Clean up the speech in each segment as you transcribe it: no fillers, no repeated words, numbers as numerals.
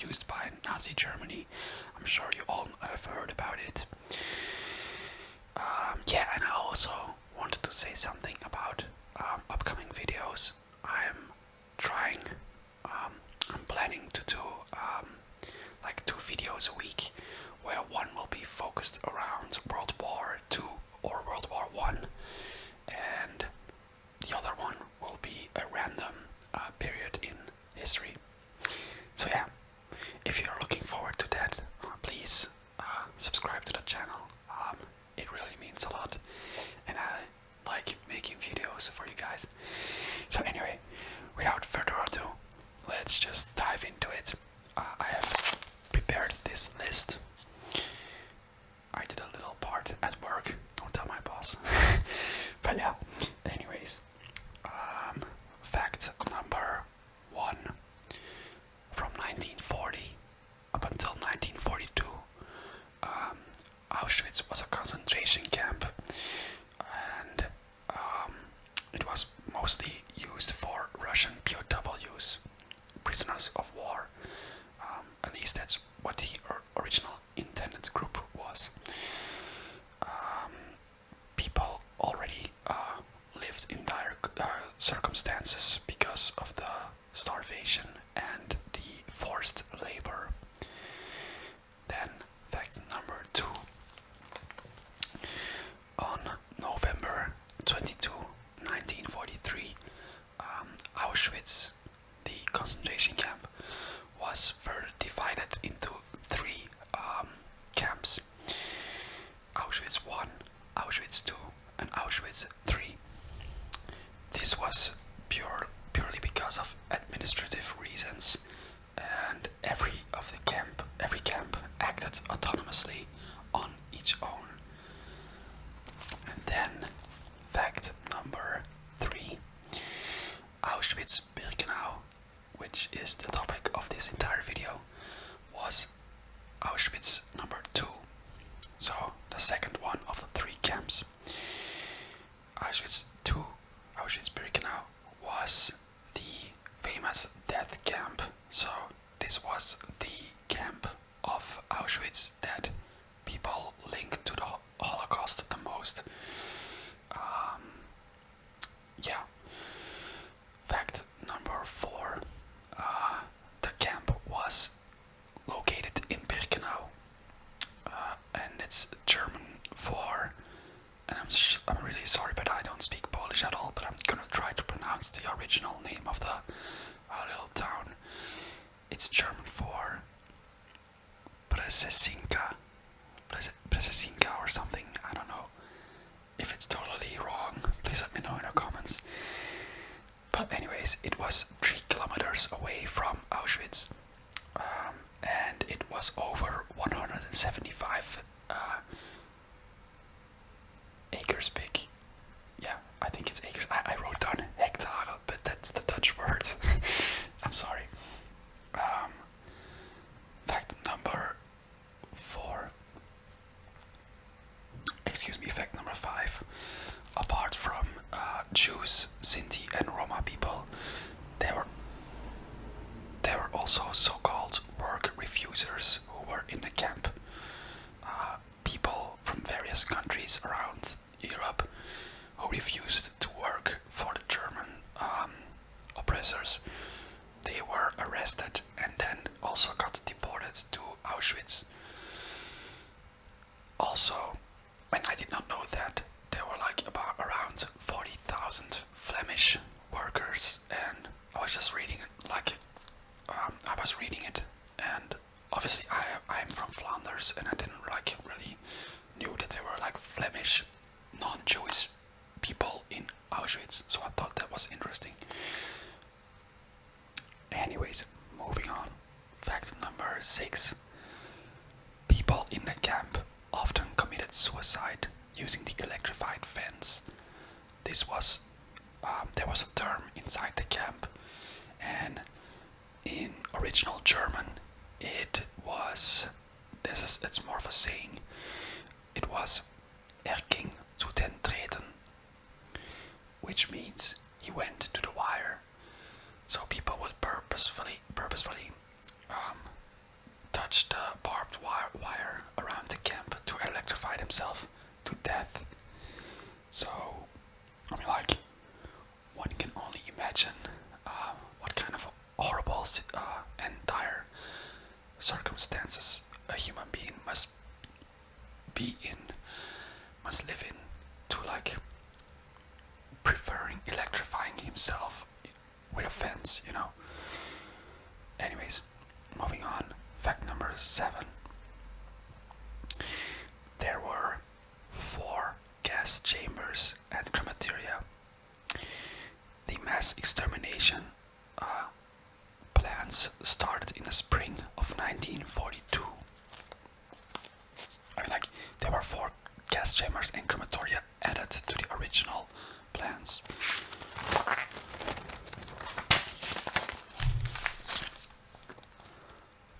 used by Nazi Germany. I'm sure you all have heard about it. Yeah, and I also wanted to say something about upcoming videos. I'm planning to do like 2 videos a week, where one will be focused around World War II or World War I, and the other one will be a random period in history. So yeah, if you're looking forward to that, please subscribe to the channel. It really means a lot, and I like making videos for you guys. So anyway, without further ado, let's just dive into it. I have prepared this list. I did a little part at work, don't tell my boss. But yeah, anyways, fact number 1. From 1940 up until 1942, Auschwitz was a concentration camp, and it was mostly used for Russian POWs, prisoners of war. At least that's what the original intended group was. People already lived in dire circumstances because of the starvation and the forced labor. Then, fact number 2. On November 22, 1943, Auschwitz, the concentration camp, was further divided into 3 camps: Auschwitz I, Auschwitz II, and Auschwitz III. This was purely because of administrative reasons, and every camp acted autonomously on each own. And then, fact number 3. Auschwitz-Birkenau, which is the topic of this entire video, was Auschwitz number 2. So, the second one of the 3 camps. Auschwitz II, Auschwitz-Birkenau, was the famous death camp. So, this was the camp of Auschwitz that people link to the Holocaust the most. Yeah. Fact number 4. The camp was located in Birkenau, and it's German for, and I'm really sorry, but I don't speak Polish at all, but I'm gonna try to pronounce the original name of the little town. It's German for Brzezinka or something. I don't know. If it's totally wrong, please let me know in the comments. But anyways, it was 3 kilometers away from Auschwitz, and it was over 175 acres big. Yeah, I think it's acres. I wrote down hectare, but that's the Dutch word. I'm sorry. Fact number 4. Excuse me, fact number 5. Apart from Jews, Sinti, and Roma people, there were also so-called work refusers who were in the camp. People from various countries around Europe who refused to work for the German oppressors. They were arrested and then also got deported to Auschwitz. Also, and I did not know that, there were like around 40,000 Flemish workers, and I was just reading it, and obviously I'm from Flanders, and I didn't really knew that there were like Flemish non-Jewish people in Auschwitz, so I thought that was interesting. Anyways, moving on. Fact number 6. People in the camp often committed suicide using the electrified fence. There was a term inside the camp, and in original German it's more of a saying. It was ging zu den Drähten, which means he went to the wire. So people would purposefully himself to death. So, I mean, like, one can only imagine what kind of horrible and dire circumstances a human being must be in, must live in, to like preferring electrifying himself with a fence, you know. Anyways, moving on. Fact number 7. There were 4 gas chambers at crematoria. The mass extermination plans started in the spring of 1942. I mean, like, there were 4 gas chambers and crematoria added to the original plans.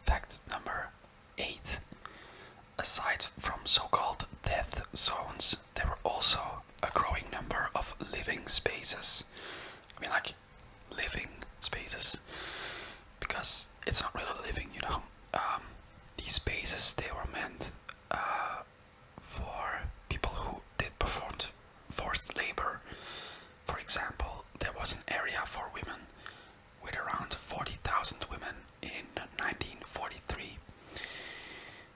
Fact number 8. Aside from so-called death zones, there were also a growing number of living spaces. I mean, like, living spaces, because it's not really living, you know. These spaces, they were meant for people who performed forced labor. For example, there was an area for women with around 40,000 women in 1943.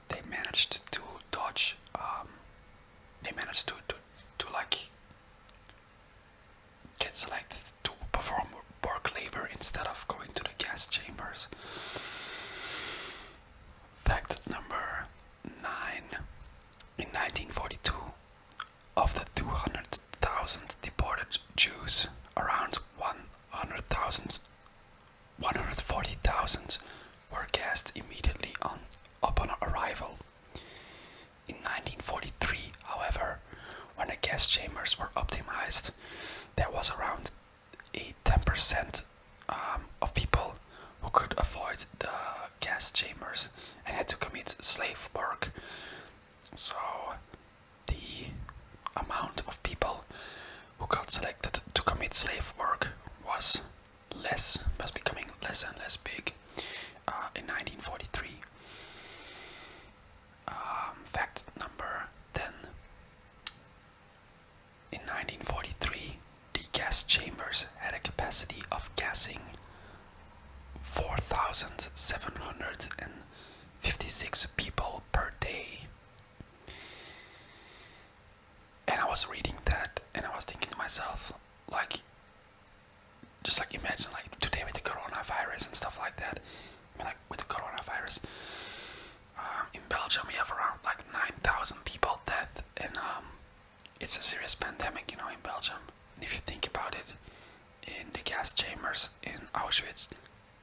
They managed to dodge. They managed to like get selected to perform work labor instead of going to the gas chambers. Fact number 9. In 1942, of the 200,000 deported Jews, around 140,000 were gassed immediately upon arrival. In 1943, however, when the gas chambers were optimized, there was around a 10% of people who could avoid the gas chambers and had to commit slave work. So the amount of people who got selected to commit slave work was becoming less and less big in 1943. Fact number 10. In 1943, the gas chambers had a capacity of gassing 4,756 people per day. And I was reading that and I was thinking to myself, like, just like imagine like today with the coronavirus and stuff like that. I mean, like with the coronavirus, in Belgium we have around like 9,000 people dead, and it's a serious pandemic, you know, in Belgium. And if you think about it, in the gas chambers in Auschwitz,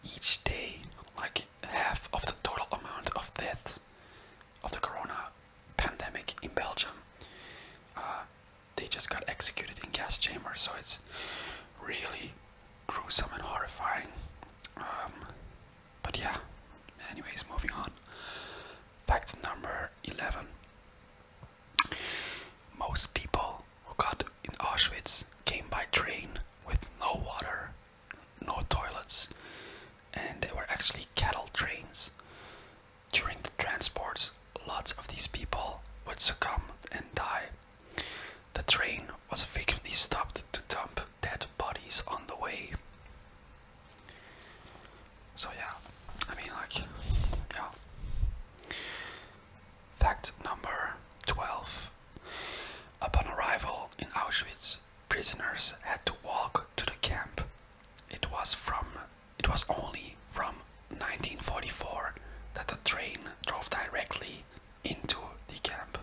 each day, like half of the total amount of deaths of the corona pandemic in Belgium, they just got executed in gas chambers. So it's really gruesome and horrifying. But yeah, anyways, moving on. Fact number 11. Most people who got in Auschwitz came by train with no water, no toilets, and they were actually cattle trains. During the transports, lots of these people would succumb and die. The train was frequently stopped to dump dead bodies on the way. So yeah, I mean, like, yeah. Fact number 12. Upon arrival in Auschwitz, prisoners had to walk to the camp. It was only from 1944 that the train drove directly into the camp.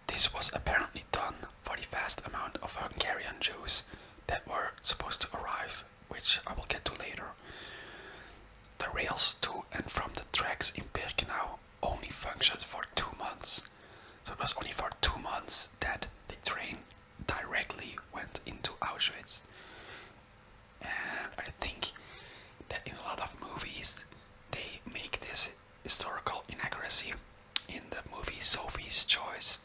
This was apparently done for the vast amount of Hungarian Jews that were supposed to arrive, which I will get to later. The rails to and from the tracks in Birkenau only functioned for 2 months. So it was only for 2 months that the train directly went into Auschwitz. And I think that in a lot of movies they make this historical inaccuracy. In the movie Sophie's Choice,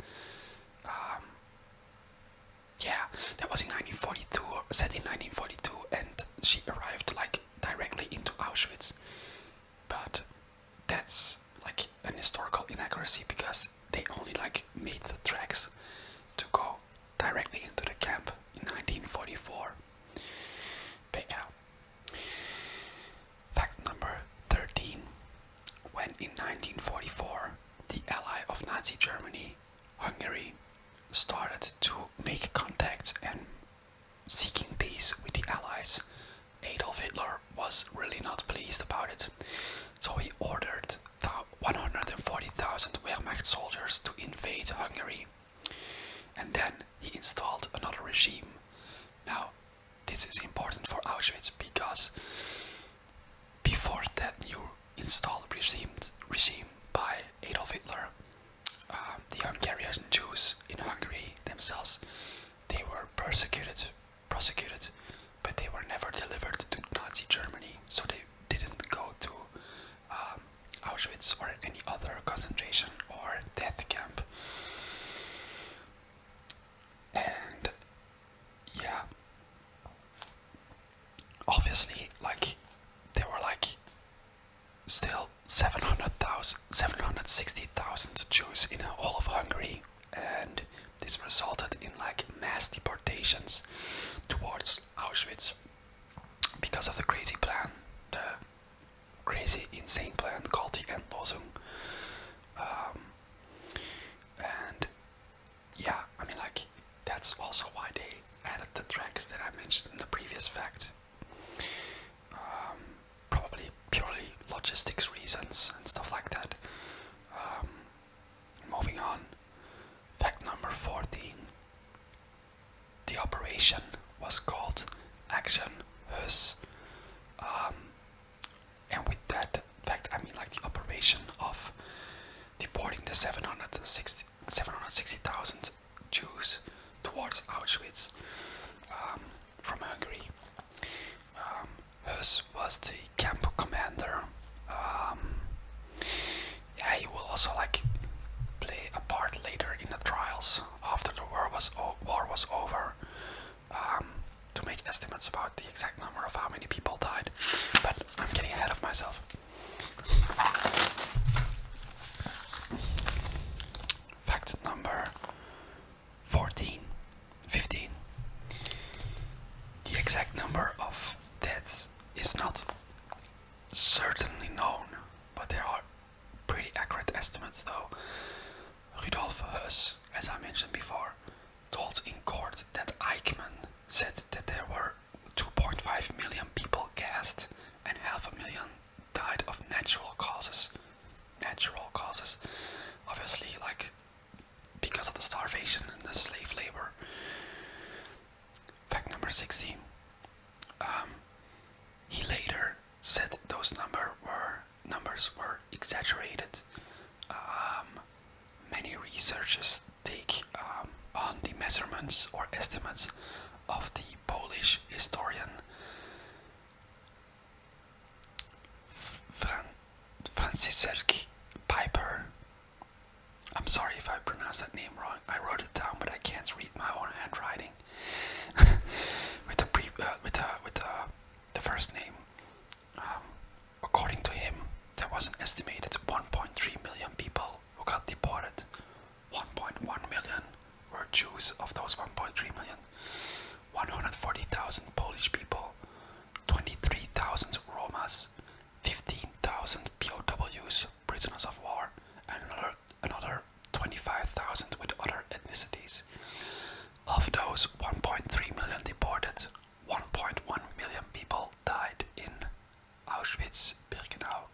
that was in 1942, set in 1942, and she arrived like directly into Auschwitz. But that's like an historical inaccuracy because they only like made the in 1944, the ally of Nazi Germany, Hungary, started to make contacts and seeking peace with the Allies. Adolf Hitler was really not pleased about it, so he ordered 140,000 Wehrmacht soldiers to invade Hungary, and then he installed another regime. Now, this is important for Auschwitz because before that new installed regime by Adolf Hitler, the Hungarian Jews in Hungary themselves, they were prosecuted, but they were never delivered to Nazi Germany, so they didn't go to Auschwitz or any other concentration or death camp. And yeah, obviously, like, there were like still 760,000 Jews in all of Hungary, and this resulted in like mass deportations towards Auschwitz because of the crazy plan, the crazy insane plan called the Endlosung. And yeah, I mean, like, that's also why they added the tracks that I mentioned in the previous fact. Probably purely logistics reasons and stuff like that. Moving on, fact number 14. The operation was called Action Hus. And with that fact, I mean like the operation of deporting the 760,000 Jews towards Auschwitz from Hungary. Hus was the camp commander. Yeah, he will also like play a part later in the trials after the war was over, to make estimates about the exact number of how many people died. But I'm getting ahead of myself. Fact number 15. The exact number of deaths is not certainly known, but there are pretty accurate estimates though. Rudolf Höss, as I mentioned before, told in court that Eichmann said that there were 2.5 million people gassed and 500,000 died of natural causes. Obviously, like, because of the starvation and the slave labor. Fact number 16. He later said those numbers were exaggerated. Many researchers take on the measurements or estimates of the Polish historian Franciszek Piper. I'm sorry if I pronounced that name wrong. I wrote it down, but I can't read my own handwriting. with the first name. According to him, there was an estimated 1.3 million people who got deported. 1.1 million were Jews. Of those 1.3 million, 140,000 Polish people, 23,000 Romas, 15,000 POWs, prisoners of war, and another 25,000 with other ethnicities. Of those 1.3 million deported, 1.1 million people died in Auschwitz, Birkenau.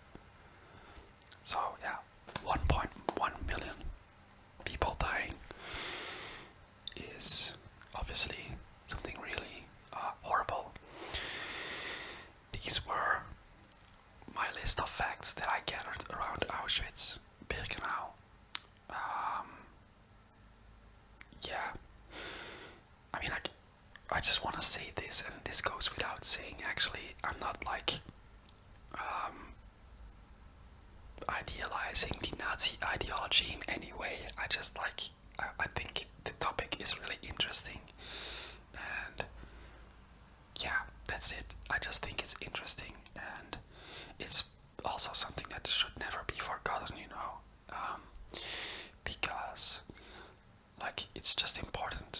So yeah, 1.1 million people dying is obviously something really horrible. These were my list of facts that I gathered around Auschwitz, Birkenau. Yeah, I mean, I just want to say this, and this goes without saying. Actually, I'm not like idealizing the Nazi ideology in any way. I just like, I think the topic is really interesting, and yeah, that's it. I just think it's interesting, and it's also something that should never be forgotten, you know, because like, it's just important